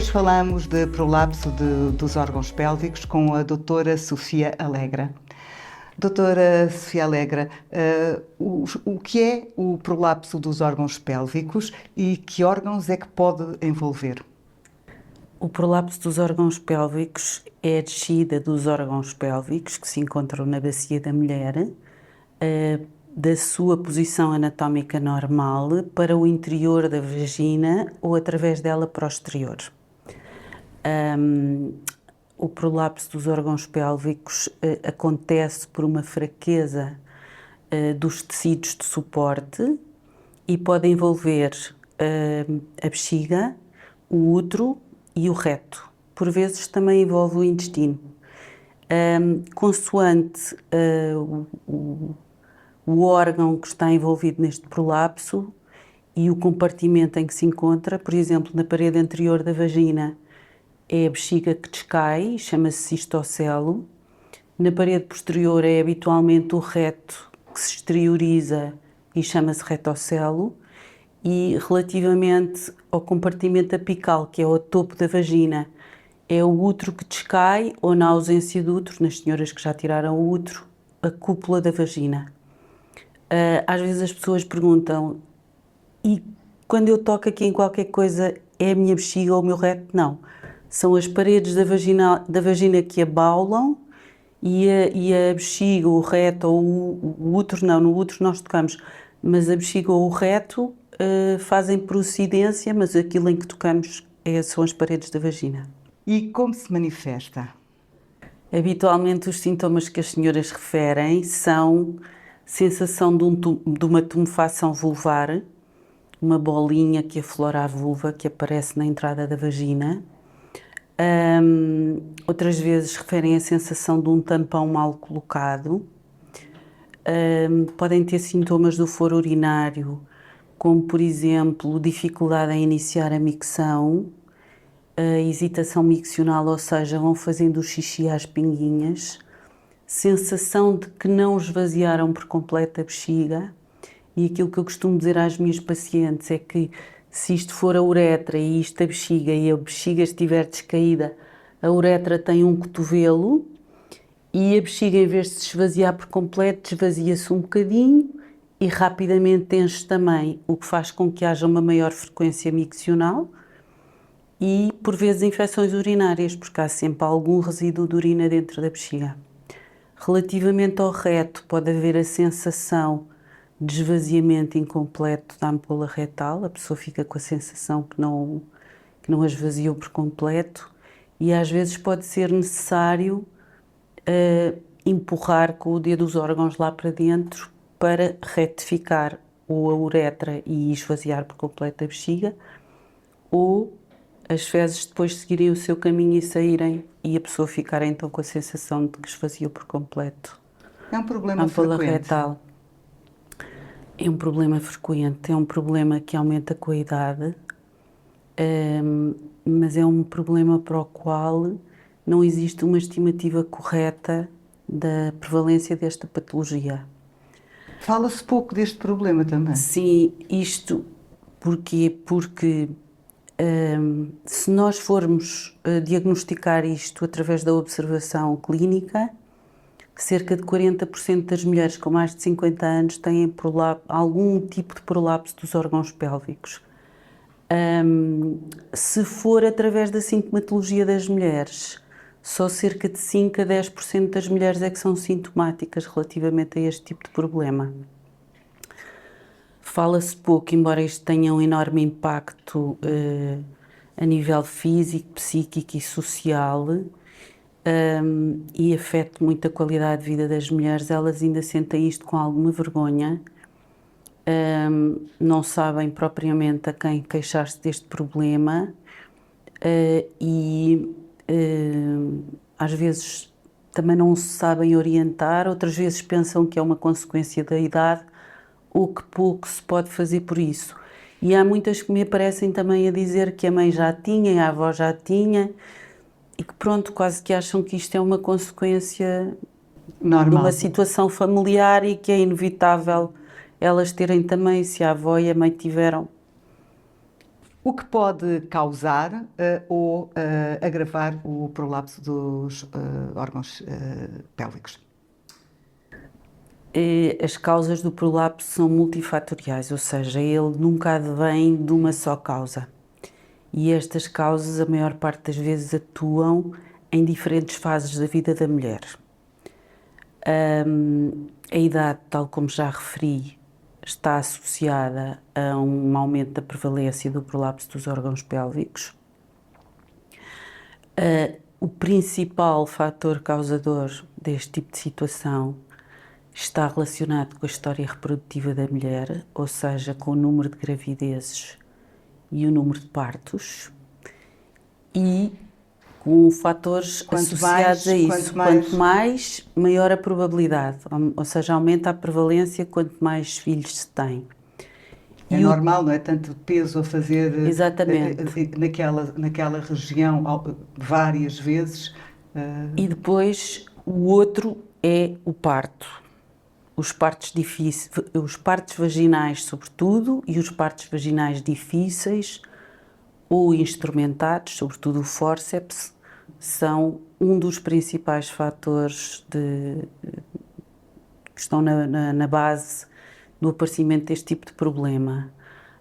Hoje falamos de prolapso dos órgãos pélvicos com a doutora Sofia Alegra. Doutora Sofia Alegra, o que é o prolapso dos órgãos pélvicos e que órgãos é que pode envolver? O prolapso dos órgãos pélvicos é a descida dos órgãos pélvicos que se encontram na bacia da mulher, da sua posição anatómica normal para o interior da vagina ou através dela para o exterior. O prolapso dos órgãos pélvicos acontece por uma fraqueza dos tecidos de suporte e pode envolver a bexiga, o útero e o reto. Por vezes também envolve o intestino. Consoante o órgão que está envolvido neste prolapso e o compartimento em que se encontra, por exemplo, na parede anterior da vagina, é a bexiga que descai, chama-se cistocelo. Na parede posterior é habitualmente o reto que se exterioriza e chama-se retocelo. E relativamente ao compartimento apical, que é o topo da vagina, é o útero que descai ou, na ausência do útero, nas senhoras que já tiraram o útero, a cúpula da vagina. Às vezes as pessoas perguntam, e quando eu toco aqui em qualquer coisa, é a minha bexiga ou o meu reto? Não. São as paredes da vagina que abaulam e a bexiga, o reto ou o útero, não, no útero nós tocamos, mas a bexiga ou o reto fazem procedência, mas aquilo em que tocamos são as paredes da vagina. E como se manifesta? Habitualmente os sintomas que as senhoras referem são sensação de uma tumefação vulvar, uma bolinha que aflora a vulva, que aparece na entrada da vagina. Outras vezes referem a sensação de um tampão mal colocado. Podem ter sintomas do foro urinário, como por exemplo dificuldade em iniciar a micção, a hesitação miccional, ou seja, vão fazendo o xixi às pinguinhas, sensação de que não esvaziaram por completo a bexiga, e aquilo que eu costumo dizer às minhas pacientes é que se isto for a uretra e isto a bexiga e a bexiga estiver descaída, a uretra tem um cotovelo e a bexiga, em vez de se esvaziar por completo, esvazia-se um bocadinho e rapidamente enche também, o que faz com que haja uma maior frequência miccional e, por vezes, infecções urinárias, porque há sempre algum resíduo de urina dentro da bexiga. Relativamente ao reto, pode haver a sensação de esvaziamento incompleto da ampola retal, a pessoa fica com a sensação que não a esvaziou por completo e às vezes pode ser necessário empurrar com o dedo os órgãos lá para dentro para retificar ou a uretra e esvaziar por completo a bexiga, ou as fezes depois seguirem o seu caminho e saírem e a pessoa ficar então com a sensação de que esvaziou por completo. É um problema a ampola frequente? retal. É um problema frequente, é um problema que aumenta com a idade, mas é um problema para o qual não existe uma estimativa correta da prevalência desta patologia. Fala-se pouco deste problema também. Sim, isto porquê? Porque se nós formos diagnosticar isto através da observação clínica, cerca de 40% das mulheres com mais de 50 anos têm algum tipo de prolapso dos órgãos pélvicos. Se for através da sintomatologia das mulheres, só cerca de 5 a 10% das mulheres é que são sintomáticas relativamente a este tipo de problema. Fala-se pouco, embora isto tenha um enorme impacto a nível físico, psíquico e social, e afeta muito a qualidade de vida das mulheres, elas ainda sentem isto com alguma vergonha, não sabem propriamente a quem queixar-se deste problema e às vezes também não se sabem orientar, outras vezes pensam que é uma consequência da idade ou que pouco se pode fazer por isso. E há muitas que me aparecem também a dizer que a mãe já tinha e a avó já tinha e que pronto, quase que acham que isto é uma consequência Normal. de uma situação familiar e que é inevitável elas terem também, se a avó e a mãe tiveram. O que pode causar ou agravar o prolapso dos órgãos pélvicos? As causas do prolapso são multifatoriais, ou seja, ele nunca advém de uma só causa. E estas causas, a maior parte das vezes, atuam em diferentes fases da vida da mulher. A idade, tal como já referi, está associada a um aumento da prevalência do prolapso dos órgãos pélvicos. O principal fator causador deste tipo de situação está relacionado com a história reprodutiva da mulher, ou seja, com o número de gravidezes e o número de partos, e com fatores associados a isso. Quanto mais, maior a probabilidade, ou seja, aumenta a prevalência quanto mais filhos se tem. É normal, não é? Tanto peso a fazer Exatamente. Naquela região várias vezes. E depois o outro é o parto. Os partos difíceis, os partos vaginais sobretudo, e os partos vaginais difíceis ou instrumentados, sobretudo o fórceps, são um dos principais fatores que estão na base do aparecimento deste tipo de problema.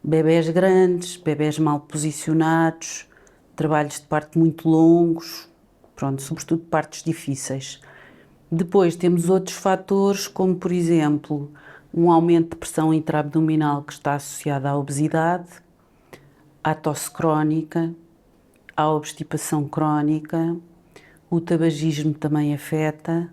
Bebés grandes, bebés mal posicionados, trabalhos de parto muito longos, pronto, sobretudo partos difíceis. Depois temos outros fatores, como por exemplo, um aumento de pressão intraabdominal que está associado à obesidade, à tosse crónica, à obstipação crónica, o tabagismo também afeta,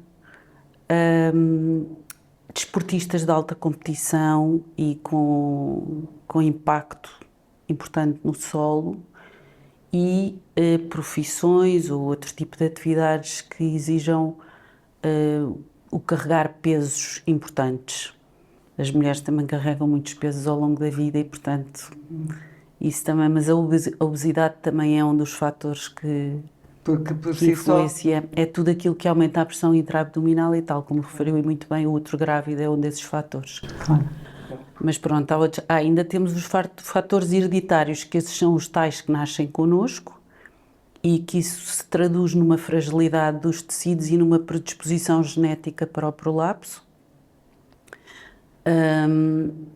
desportistas de alta competição e com impacto importante no solo e profissões ou outro tipo de atividades que exijam o carregar pesos importantes. As mulheres também carregam muitos pesos ao longo da vida e, portanto, isso também, mas a obesidade também é um dos fatores que influencia. É tudo aquilo que aumenta a pressão intraabdominal e tal, como referiu muito bem, o útero grávido é um desses fatores. Claro. Mas pronto, ainda temos os fatores hereditários, que esses são os tais que nascem connosco, e que isso se traduz numa fragilidade dos tecidos e numa predisposição genética para o prolapso,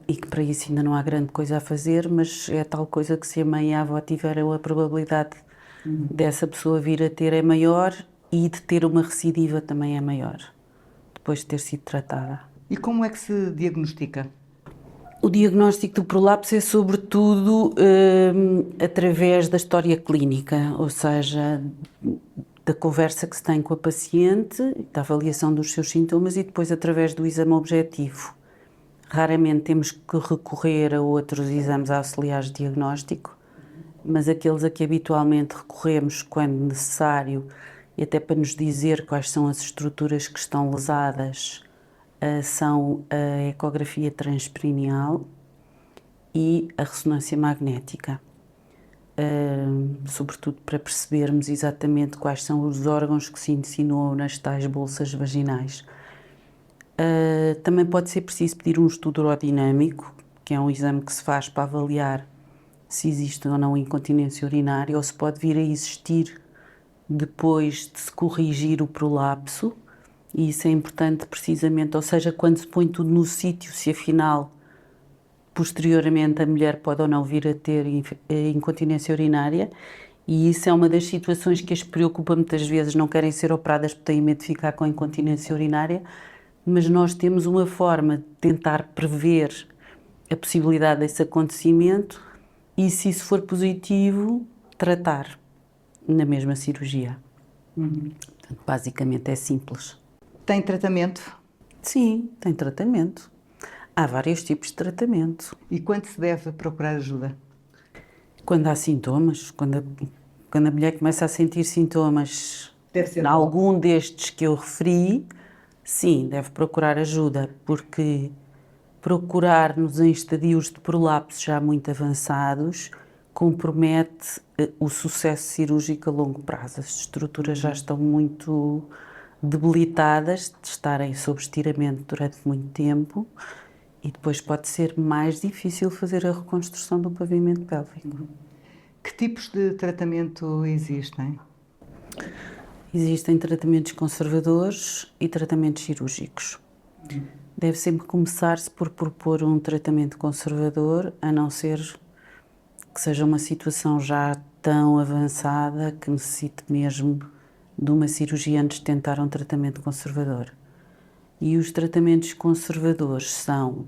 e que para isso ainda não há grande coisa a fazer, mas é tal coisa que se a mãe e a avó tiveram, a probabilidade dessa pessoa vir a ter é maior e de ter uma recidiva também é maior, depois de ter sido tratada. E como é que se diagnostica? O diagnóstico do prolapso é sobretudo através da história clínica, ou seja, da conversa que se tem com a paciente, da avaliação dos seus sintomas e depois através do exame objetivo. Raramente temos que recorrer a outros exames auxiliares de diagnóstico, mas aqueles a que habitualmente recorremos quando necessário e até para nos dizer quais são as estruturas que estão lesadas, são a ecografia transperineal e a ressonância magnética, sobretudo para percebermos exatamente quais são os órgãos que se insinuam nas tais bolsas vaginais. Também pode ser preciso pedir um estudo urodinâmico, que é um exame que se faz para avaliar se existe ou não incontinência urinária ou se pode vir a existir depois de se corrigir o prolapso. E isso é importante precisamente, ou seja, quando se põe tudo no sítio, se afinal, posteriormente, a mulher pode ou não vir a ter incontinência urinária, e isso é uma das situações que as preocupa muitas vezes, não querem ser operadas porque têm medo de ficar com incontinência urinária, mas nós temos uma forma de tentar prever a possibilidade desse acontecimento e, se isso for positivo, tratar na mesma cirurgia. Portanto, basicamente é simples. Tem tratamento? Sim, tem tratamento. Há vários tipos de tratamento. E quando se deve procurar ajuda? Quando há sintomas, quando a mulher começa a sentir sintomas, Deve ser algum destes que eu referi, sim, deve procurar ajuda, porque procurar-nos em estadios de prolapso já muito avançados compromete o sucesso cirúrgico a longo prazo. As estruturas já estão muito debilitadas de estarem sob estiramento durante muito tempo e depois pode ser mais difícil fazer a reconstrução do pavimento pélvico. Que tipos de tratamento existem? Existem tratamentos conservadores e tratamentos cirúrgicos. Deve sempre começar-se por propor um tratamento conservador, a não ser que seja uma situação já tão avançada que necessite mesmo de uma cirurgia antes de tentar um tratamento conservador. E os tratamentos conservadores são,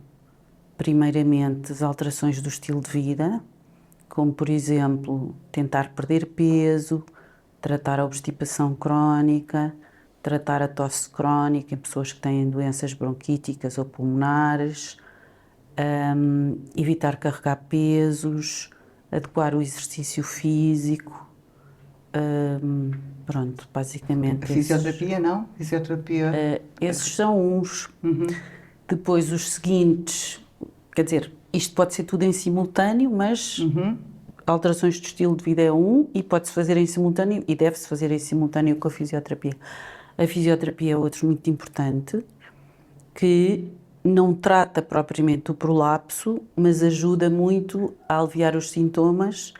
primeiramente, as alterações do estilo de vida, como, por exemplo, tentar perder peso, tratar a obstipação crónica, tratar a tosse crónica em pessoas que têm doenças bronquíticas ou pulmonares, evitar carregar pesos, adequar o exercício físico. Pronto, basicamente. A fisioterapia, não? Fisioterapia. Esses são uns. Depois os seguintes, quer dizer, isto pode ser tudo em simultâneo, mas alterações de estilo de vida é um e pode-se fazer em simultâneo e deve-se fazer em simultâneo com a fisioterapia. A fisioterapia é outro muito importante, que não trata propriamente o prolapso, mas ajuda muito a aliviar os sintomas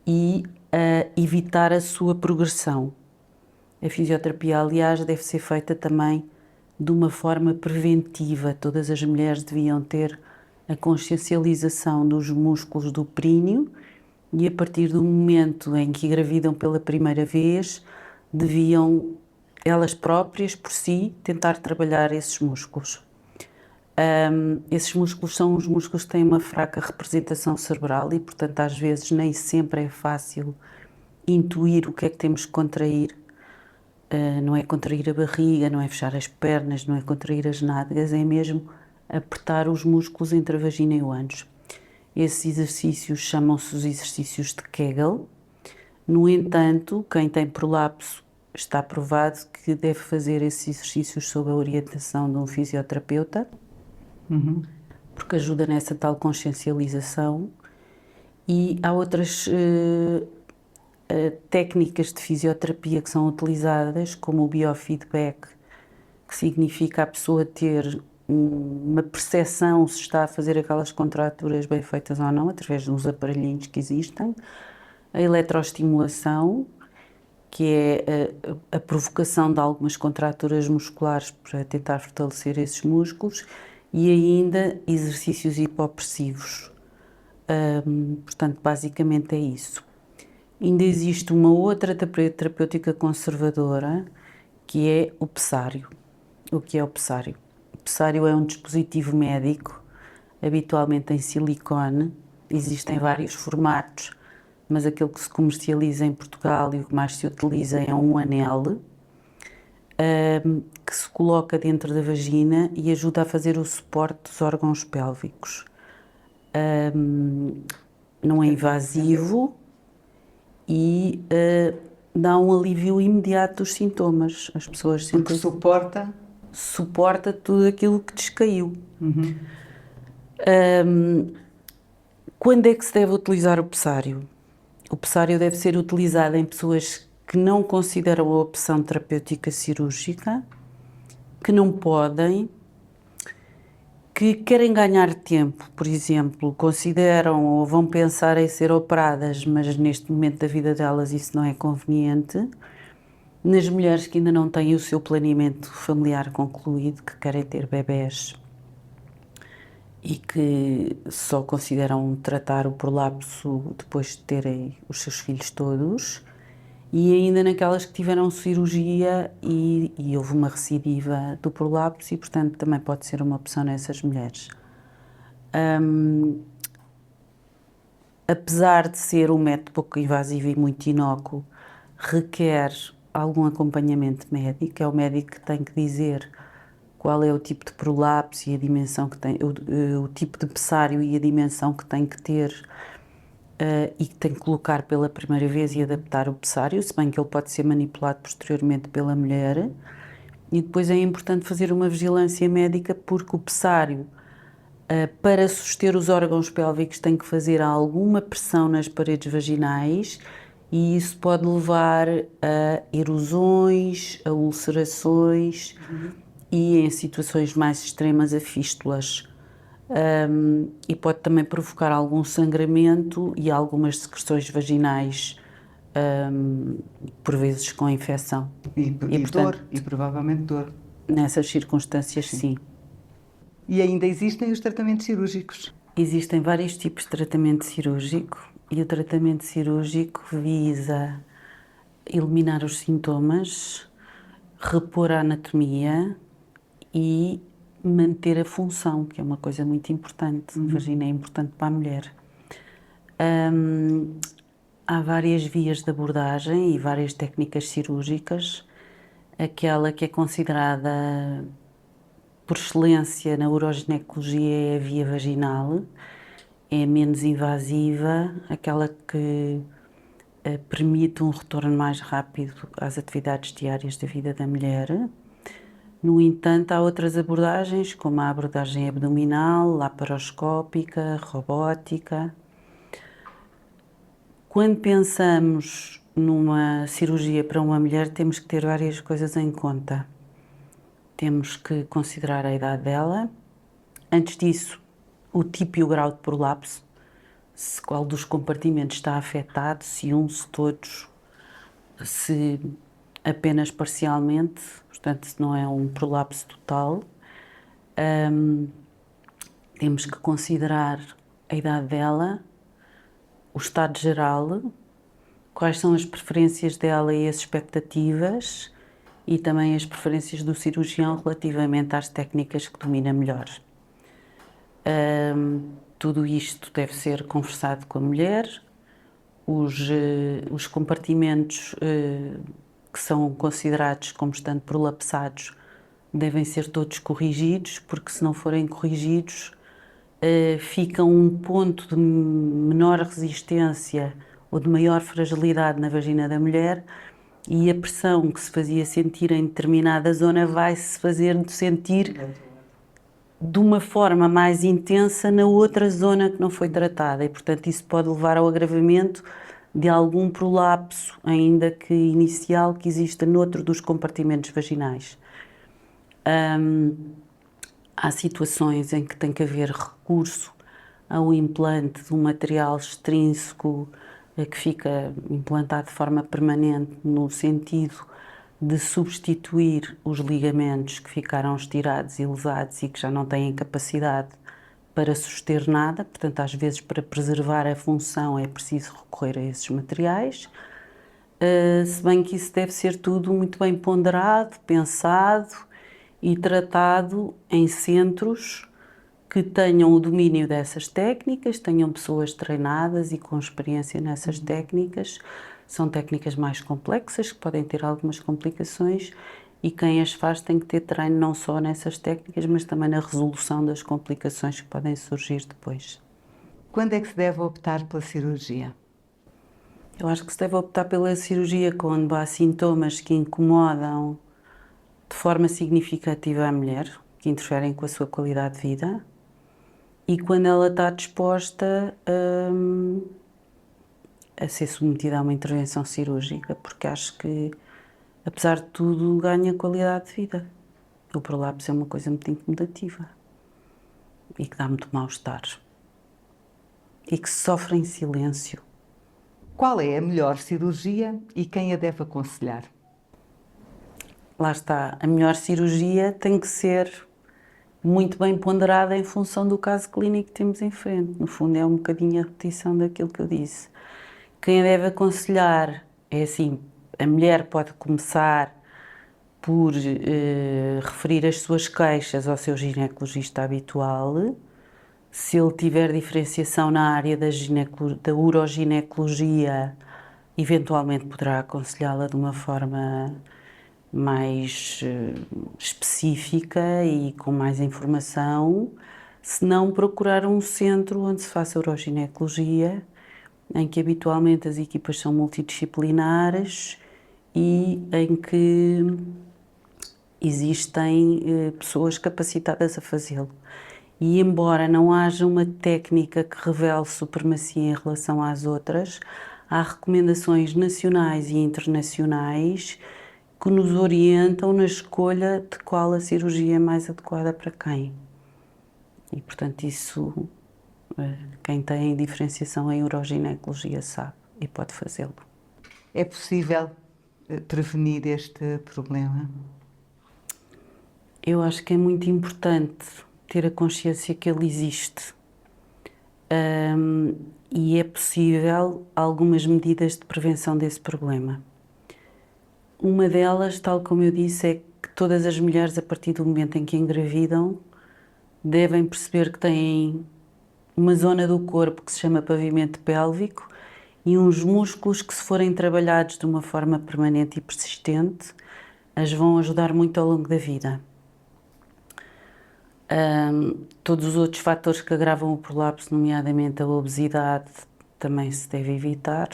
e a evitar a sua progressão. A fisioterapia, aliás, deve ser feita também de uma forma preventiva. Todas as mulheres deviam ter a consciencialização dos músculos do períneo e a partir do momento em que engravidam pela primeira vez, deviam elas próprias, por si, tentar trabalhar esses músculos. Esses músculos são os músculos que têm uma fraca representação cerebral e, portanto, às vezes nem sempre é fácil intuir o que é que temos que contrair. Não é contrair a barriga, não é fechar as pernas, não é contrair as nádegas, é mesmo apertar os músculos entre a vagina e o ânus. Esses exercícios chamam-se os exercícios de Kegel. No entanto, quem tem prolapso está provado que deve fazer esses exercícios sob a orientação de um fisioterapeuta, porque ajuda nessa tal consciencialização. E há outras técnicas de fisioterapia que são utilizadas, como o biofeedback, que significa a pessoa ter uma percepção se está a fazer aquelas contraturas bem feitas ou não, através de uns aparelhinhos que existem. A eletroestimulação, que é a provocação de algumas contraturas musculares para tentar fortalecer esses músculos, e ainda exercícios hipopressivos. Portanto, basicamente é isso. Ainda existe uma outra terapêutica conservadora, que é o pessário. O que é o pessário? O pessário é um dispositivo médico, habitualmente em silicone. Existem vários formatos, mas aquele que se comercializa em Portugal e o que mais se utiliza é um anel, que se coloca dentro da vagina e ajuda a fazer o suporte dos órgãos pélvicos. Não é invasivo e dá um alívio imediato dos sintomas. As pessoas Porque suporta tudo aquilo que descaiu. Quando é que se deve utilizar o pessário? O pessário deve ser utilizado em pessoas que não consideram a opção terapêutica cirúrgica, que não podem, que querem ganhar tempo, por exemplo, consideram ou vão pensar em ser operadas, mas neste momento da vida delas isso não é conveniente. Nas mulheres que ainda não têm o seu planeamento familiar concluído, que querem ter bebés e que só consideram tratar o prolapso depois de terem os seus filhos todos, e ainda naquelas que tiveram cirurgia e houve uma recidiva do prolapso e, portanto, também pode ser uma opção nessas mulheres. Apesar de ser um método pouco invasivo e muito inócuo, requer algum acompanhamento médico. É o médico que tem que dizer qual é o tipo de prolapso e a dimensão que tem, o tipo de pessário e a dimensão que tem que ter, e que tem que colocar pela primeira vez e adaptar o pessário, se bem que ele pode ser manipulado posteriormente pela mulher. E depois é importante fazer uma vigilância médica, porque o pessário, para suster os órgãos pélvicos, tem que fazer alguma pressão nas paredes vaginais e isso pode levar a erosões, a ulcerações e, em situações mais extremas, a fístulas. e pode também provocar algum sangramento e algumas secreções vaginais, por vezes com infecção. E portanto, dor, e provavelmente dor. nessas circunstâncias, sim. E ainda existem os tratamentos cirúrgicos. Existem vários tipos de tratamento cirúrgico e o tratamento cirúrgico visa eliminar os sintomas, repor a anatomia e manter a função, que é uma coisa muito importante. A vagina é importante para a mulher. Há várias vias de abordagem e várias técnicas cirúrgicas. Aquela que é considerada por excelência na uroginecologia é a via vaginal, é menos invasiva, aquela que permite um retorno mais rápido às atividades diárias da vida da mulher. No entanto, há outras abordagens, como a abordagem abdominal, laparoscópica, robótica. Quando pensamos numa cirurgia para uma mulher, temos que ter várias coisas em conta. Temos que considerar a idade dela. Antes disso, o tipo e o grau de prolapso, se qual dos compartimentos está afetado, se um, se todos, se apenas parcialmente, portanto, se não é um prolapso total. Temos que considerar a idade dela, o estado geral, quais são as preferências dela e as expectativas e também as preferências do cirurgião relativamente às técnicas que domina melhor. Tudo isto deve ser conversado com a mulher. Os compartimentos que são considerados como estando prolapsados devem ser todos corrigidos, porque se não forem corrigidos, fica um ponto de menor resistência ou de maior fragilidade na vagina da mulher e a pressão que se fazia sentir em determinada zona vai-se fazer sentir de uma forma mais intensa na outra zona que não foi tratada e, portanto, isso pode levar ao agravamento de algum prolapso, ainda que inicial, que exista noutro dos compartimentos vaginais. Há situações em que tem que haver recurso ao implante de um material extrínseco que fica implantado de forma permanente no sentido de substituir os ligamentos que ficaram estirados e lesados e que já não têm capacidade para suster nada, portanto, às vezes para preservar a função é preciso recorrer a esses materiais, se bem que isso deve ser tudo muito bem ponderado, pensado e tratado em centros que tenham o domínio dessas técnicas, tenham pessoas treinadas e com experiência nessas técnicas. São técnicas mais complexas, que podem ter algumas complicações e quem as faz tem que ter treino não só nessas técnicas, mas também na resolução das complicações que podem surgir depois. Quando é que se deve optar pela cirurgia? Eu acho que se deve optar pela cirurgia quando há sintomas que incomodam de forma significativa a mulher, que interferem com a sua qualidade de vida, e quando ela está disposta a ser submetida a uma intervenção cirúrgica, porque acho que, apesar de tudo, ganha qualidade de vida. O prolapso é uma coisa muito incomodativa e que dá muito mal-estar e que se sofre em silêncio. Qual é a melhor cirurgia e quem a deve aconselhar? Lá está, a melhor cirurgia tem que ser muito bem ponderada em função do caso clínico que temos em frente. No fundo, é um bocadinho a repetição daquilo que eu disse. Quem a deve aconselhar é assim, a mulher pode começar por referir as suas queixas ao seu ginecologista habitual. Se ele tiver diferenciação na área da uroginecologia, eventualmente poderá aconselhá-la de uma forma mais específica e com mais informação, se não procurar um centro onde se faça uroginecologia, em que habitualmente as equipas são multidisciplinares e em que existem pessoas capacitadas a fazê-lo. E embora não haja uma técnica que revele supremacia em relação às outras, há recomendações nacionais e internacionais que nos orientam na escolha de qual a cirurgia é mais adequada para quem. E, portanto, isso quem tem diferenciação em uroginecologia sabe e pode fazê-lo. É possível prevenir este problema? Eu acho que é muito importante ter a consciência que ele existe. E é possível algumas medidas de prevenção desse problema. Uma delas, tal como eu disse, é que todas as mulheres, a partir do momento em que engravidam, devem perceber que têm uma zona do corpo que se chama pavimento pélvico e uns músculos que, se forem trabalhados de uma forma permanente e persistente, as vão ajudar muito ao longo da vida. Todos os outros fatores que agravam o prolapso, nomeadamente a obesidade, também se deve evitar.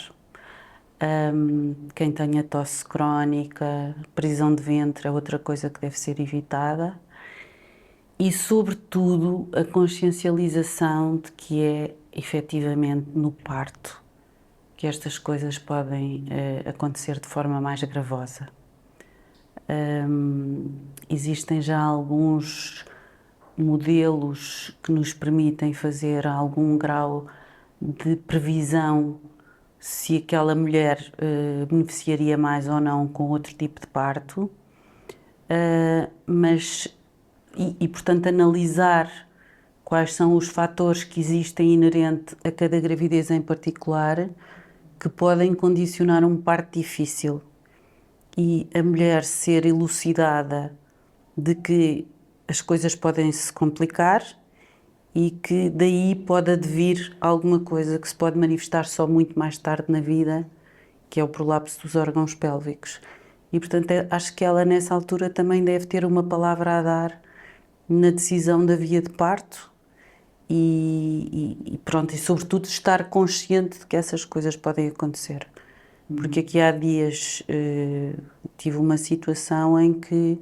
Quem tenha tosse crónica, prisão de ventre é outra coisa que deve ser evitada. E, sobretudo, a consciencialização de que é efetivamente no parto que estas coisas podem acontecer de forma mais gravosa. Existem já alguns modelos que nos permitem fazer algum grau de previsão se aquela mulher beneficiaria mais ou não com outro tipo de parto, portanto, analisar quais são os fatores que existem inerente a cada gravidez em particular que podem condicionar um parto difícil, e a mulher ser elucidada de que as coisas podem se complicar e que daí pode advir alguma coisa que se pode manifestar só muito mais tarde na vida, que é o prolapso dos órgãos pélvicos. E, portanto, acho que ela nessa altura também deve ter uma palavra a dar na decisão da via de parto e pronto, e sobretudo estar consciente de que essas coisas podem acontecer. Porque aqui há dias tive uma situação em que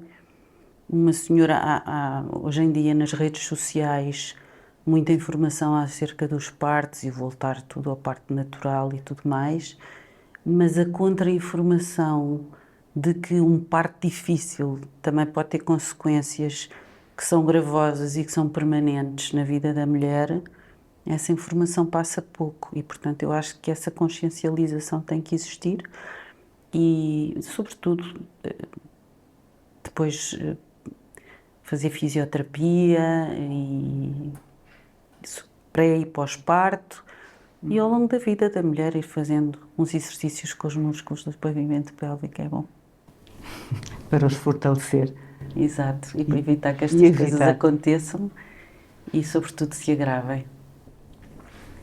uma senhora, hoje em dia nas redes sociais, muita informação acerca dos partos e voltar tudo ao parto natural e tudo mais, mas a contra-informação de que um parto difícil também pode ter consequências que são gravosas e que são permanentes na vida da mulher, essa informação passa pouco e, portanto, eu acho que essa consciencialização tem que existir e, sobretudo, depois fazer fisioterapia e pré e pós-parto e ao longo da vida da mulher ir fazendo uns exercícios com os músculos do pavimento pélvico, é bom. Para os fortalecer. Exato, e para evitar que estas coisas aconteçam e, sobretudo, se agravem.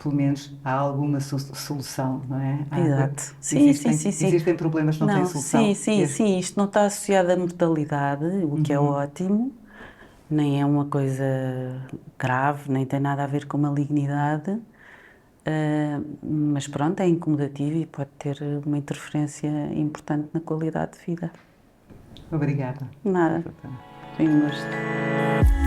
Pelo menos há alguma solução, não é? Exato. Sim. Existem problemas que não têm solução. Sim. Isto não está associado à mortalidade, o que é ótimo, nem é uma coisa grave, nem tem nada a ver com malignidade, mas pronto, é incomodativo e pode ter uma interferência importante na qualidade de vida. Obrigada. Nada. Foi um gosto.